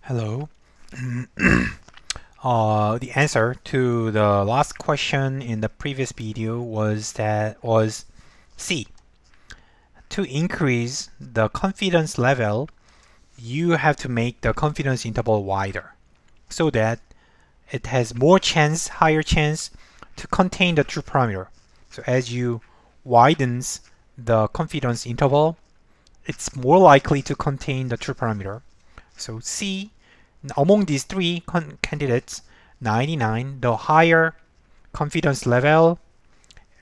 Hello. The answer to the last question in the previous video was C. To increase the confidence level, you have to make the confidence interval wider so that it has higher chance to contain the true parameter. So as you widens the confidence interval, it's more likely to contain the true parameter. So C, among these three candidates, 99, the higher confidence level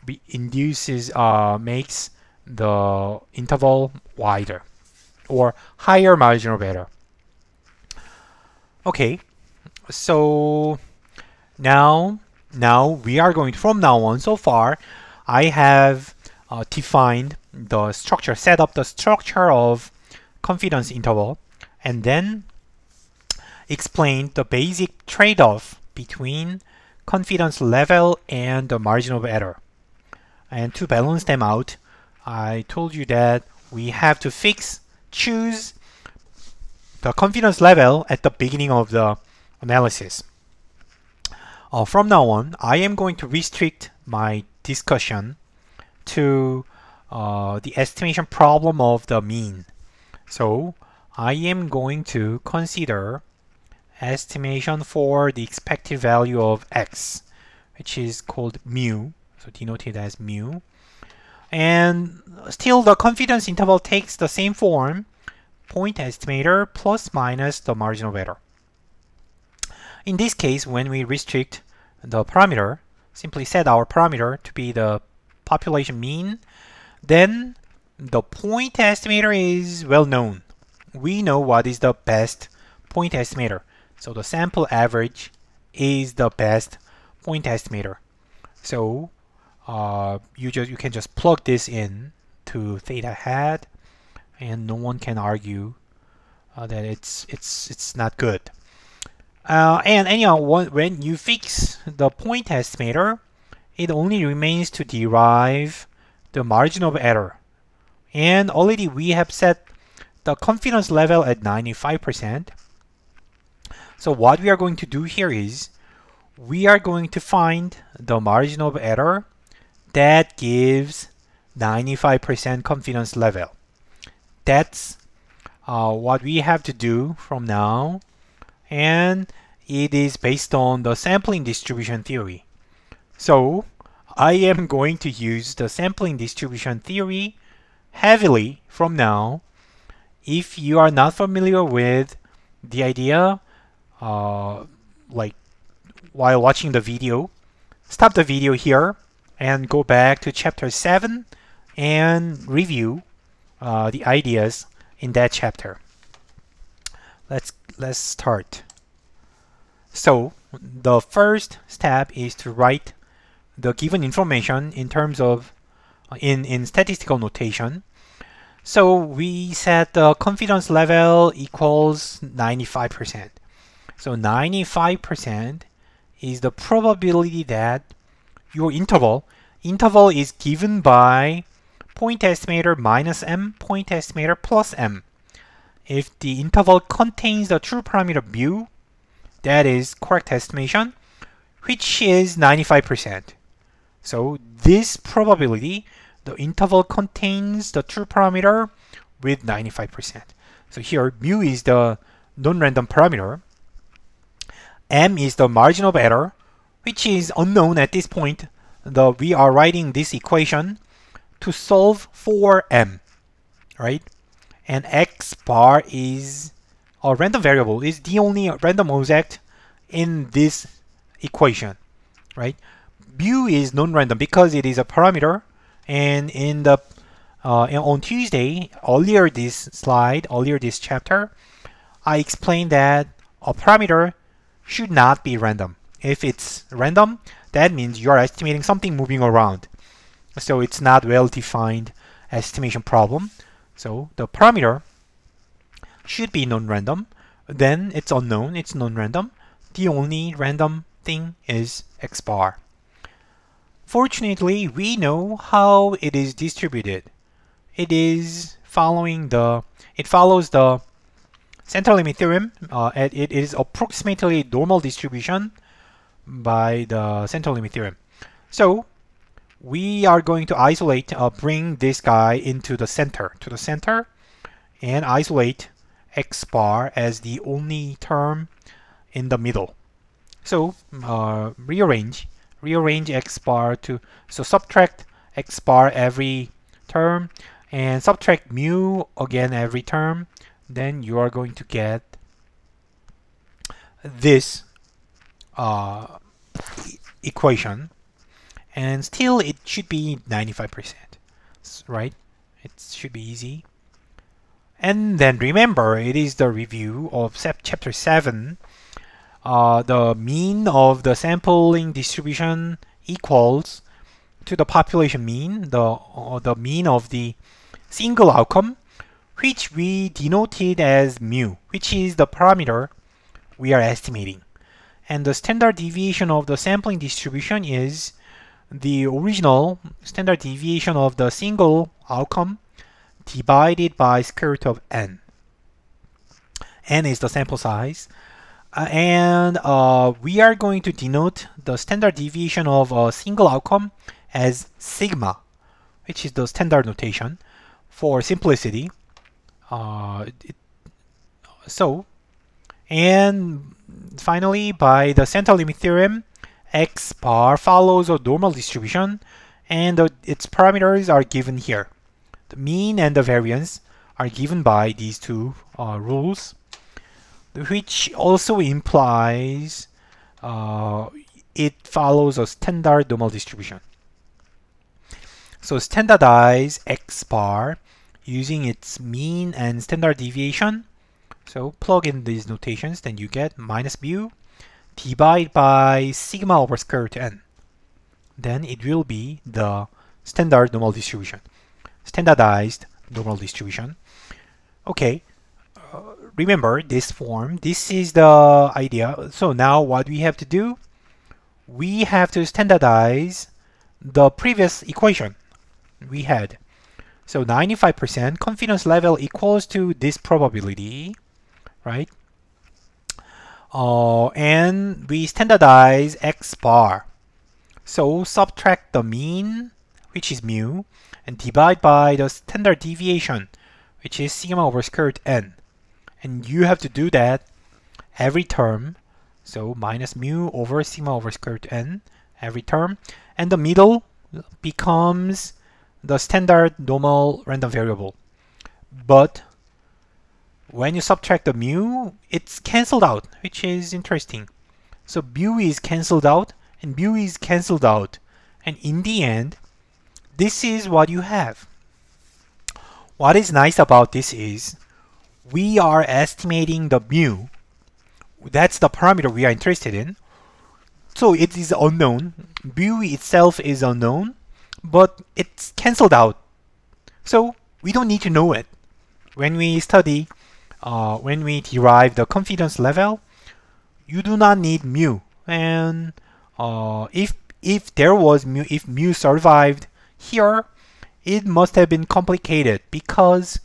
makes the interval wider or higher margin of error. Okay, so now we are going from now on. So far, I have defined the structure, set up the structure of confidence interval, and then explained the basic trade-off between confidence level and the margin of error. And to balance them out, I told you that we have to choose the confidence level at the beginning of the analysis. From now on, I am going to restrict my discussion to the estimation problem of the mean. So I am going to consider estimation for the expected value of x, which is called mu, so denoted as mu. And still the confidence interval takes the same form, point estimator plus minus the margin of error. In this case, when we restrict the parameter, simply set our parameter to be the population mean, then the point estimator is well known. We know what is the best point estimator. So the sample average is the best point estimator. So you can just plug this in to theta hat, and no one can argue that it's not good. And anyhow, when you fix the point estimator, it only remains to derive the margin of error. And already we have set the confidence level at 95%. So what we are going to do here is we are going to find the margin of error that gives 95% confidence level. That's what we have to do from now, and it is based on the sampling distribution theory. So I am going to use the sampling distribution theory heavily from now. If you are not familiar with the idea, like while watching the video, stop the video here and go back to chapter 7 and review the ideas in that chapter. Let's start. So the first step is to write the given information in terms of in statistical notation. So we set the confidence level equals 95%. So 95% is the probability that your interval is given by point estimator minus m, point estimator plus m. If the interval contains the true parameter mu, that is correct estimation, which is 95%. So this probability, the interval contains the true parameter with 95%. So here mu is the non-random parameter, m is the margin of error, which is unknown at this point. We are writing this equation to solve for m, right? And x bar is a random variable, is the only random object in this equation, right? Mu is non-random because it is a parameter, and in the on Tuesday, earlier this chapter, I explained that a parameter should not be random. If it's random, that means you are estimating something moving around. So it's not well-defined estimation problem. So the parameter should be non-random. Then it's unknown, it's non-random. The only random thing is x bar. Fortunately, we know how it is distributed. It follows the center limit theorem. It is approximately normal distribution by the center limit theorem. So we are going to isolate, bring this guy into the center, and isolate x bar as the only term in the middle. So rearrange x bar to, so subtract x bar every term and subtract mu again every term. Then you are going to get this equation, and still it should be 95%, right? It should be easy. And then remember, it is the review of chapter 7. The mean of the sampling distribution equals to the population mean, the mean of the single outcome, which we denoted as mu, which is the parameter we are estimating. And the standard deviation of the sampling distribution is the original standard deviation of the single outcome divided by square root of n. N is the sample size. And we are going to denote the standard deviation of a single outcome as sigma, which is the standard notation for simplicity. And finally, by the center limit theorem, x bar follows a normal distribution, and its parameters are given here. The mean and the variance are given by these two rules, which also implies it follows a standard normal distribution. So standardize x bar using its mean and standard deviation. So plug in these notations, then you get minus mu divided by sigma over square root n. Then it will be the standard normal distribution, standardized normal distribution. Okay, remember this form. This is the idea. So now what we have to do, we have to standardize the previous equation we had. So 95% confidence level equals to this probability, right? And we standardize x bar. So subtract the mean, which is mu, and divide by the standard deviation, which is sigma over square root n. And you have to do that every term. So minus mu over sigma over square root n every term. And the middle becomes the standard normal random variable. But when you subtract the mu, it's cancelled out, which is interesting. So mu is cancelled out and mu is cancelled out. And in the end, this is what you have. What is nice about this is we are estimating the mu. That's the parameter we are interested in. So it is unknown. Mu itself is unknown, but it's cancelled out. So we don't need to know it. When we study, when we derive the confidence level, you do not need mu. And if there was mu, if mu survived here, it must have been complicated because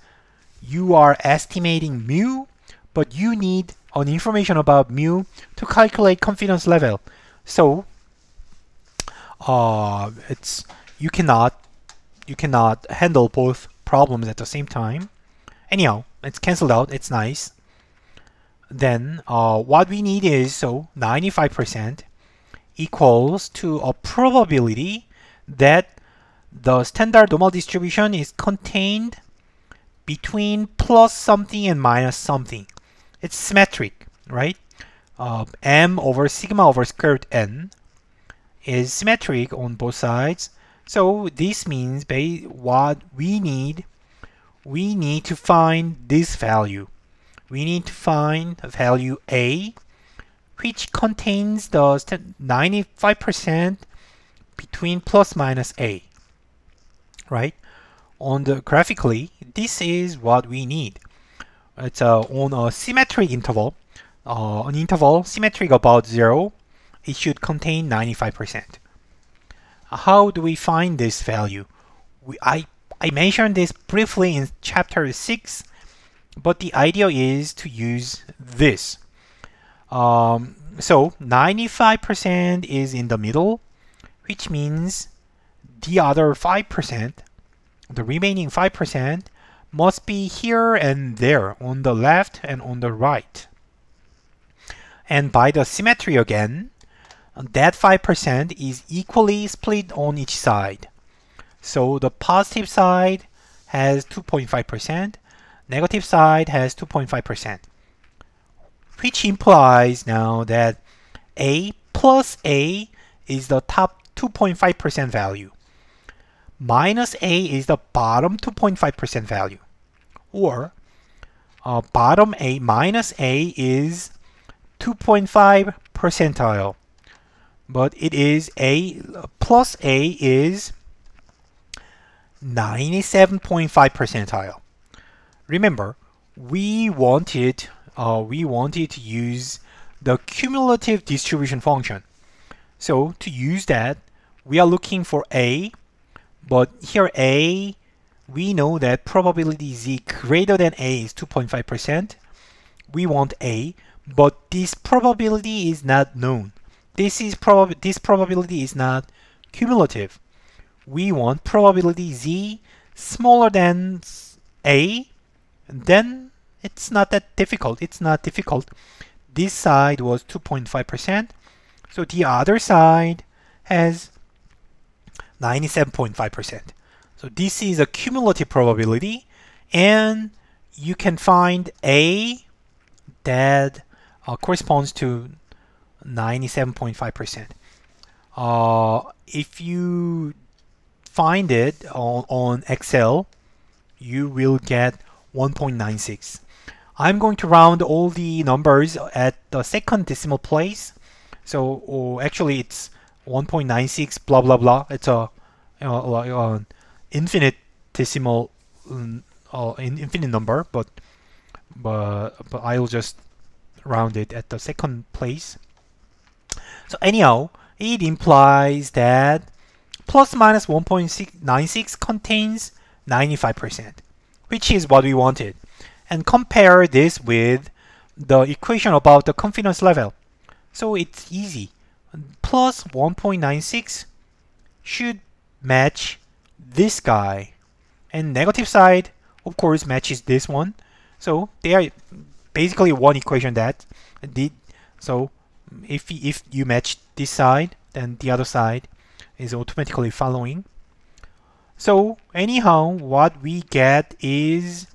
you are estimating mu, but you need an information about mu to calculate confidence level. So you cannot handle both problems at the same time. Anyhow, it's cancelled out. It's nice. Then what we need is, so 95% equals to a probability that the standard normal distribution is contained between plus something and minus something. It's symmetric, right? M over sigma over square root n is symmetric on both sides. So this means what we need to find this value. We need to find a value A, which contains the 95% between plus minus A, right? On the graphically, this is what we need. It's on a symmetric interval, an interval symmetric about 0, it should contain 95%. How do we find this value? I mentioned this briefly in chapter 6, but the idea is to use this. So 95% is in the middle, which means the other 5%, the remaining 5%, must be here and there, on the left and on the right. And by the symmetry again, that 5% is equally split on each side. So the positive side has 2.5%, negative side has 2.5%, which implies now that A plus A is the top 2.5% value. Minus A is the bottom 2.5% value. Or bottom A minus A is 2.5 percentile. But it is A plus A is 97.5 percentile. Remember, we wanted to use the cumulative distribution function. So to use that, we are looking for A, but here A, we know that probability Z greater than A is 2.5%. We want A, but this probability is not known. This probability is not cumulative. We want probability Z smaller than A, then it's not that difficult. It's not difficult. This side was 2.5%, so the other side has 97.5%. So this is a cumulative probability, and you can find A that corresponds to 97.5%. If you find it on Excel, you will get 1.96. I'm going to round all the numbers at the second decimal place. So actually it's 1.96 blah blah blah. It's a infinite decimal infinite number, but I'll just round it at the second place. So anyhow, it implies that plus minus 1.96 contains 95%, which is what we wanted. And compare this with the equation about the confidence level. So it's easy. Plus 1.96 should match this guy. And negative side, of course, matches this one. So they are basically one equation that did. So if you match this side, then the other side is automatically following. So anyhow, what we get is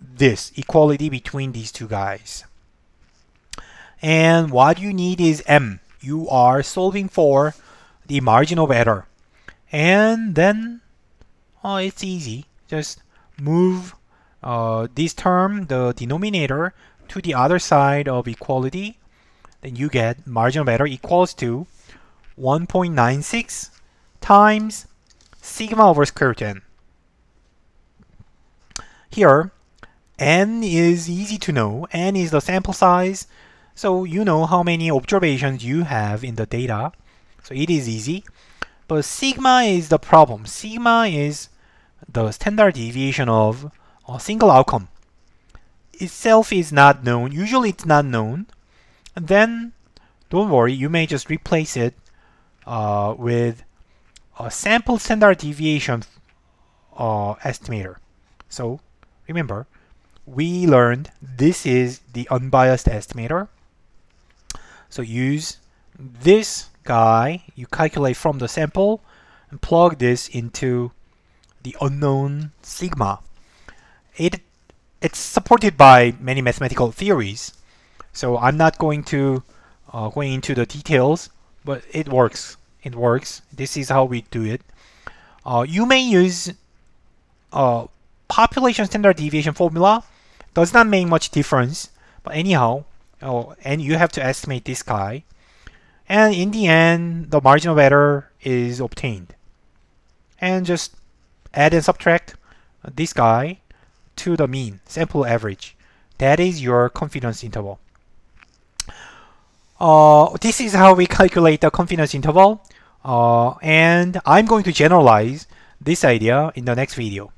this equality between these two guys. And what you need is M. You are solving for the margin of error. And then it's easy. Just move this term, the denominator, to the other side of equality. Then you get margin of error equals to 1.96 times sigma over square root n. Here, n is easy to know. N is the sample size, so you know how many observations you have in the data. So it is easy. But sigma is the problem. Sigma is the standard deviation of a single outcome. Itself is not known. Usually it's not known. And then don't worry, you may just replace it with a sample standard deviation estimator. So remember, we learned this is the unbiased estimator. So use this guy, you calculate from the sample and plug this into the unknown sigma. It's supported by many mathematical theories. So I'm not going to go into the details, but it works. It works. This is how we do it. You may use population standard deviation formula. Does not make much difference, but anyhow, and you have to estimate this guy, and in the end the margin of error is obtained, and just add and subtract this guy to the mean sample average. That is your confidence interval. This is how we calculate the confidence interval, and I'm going to generalize this idea in the next video.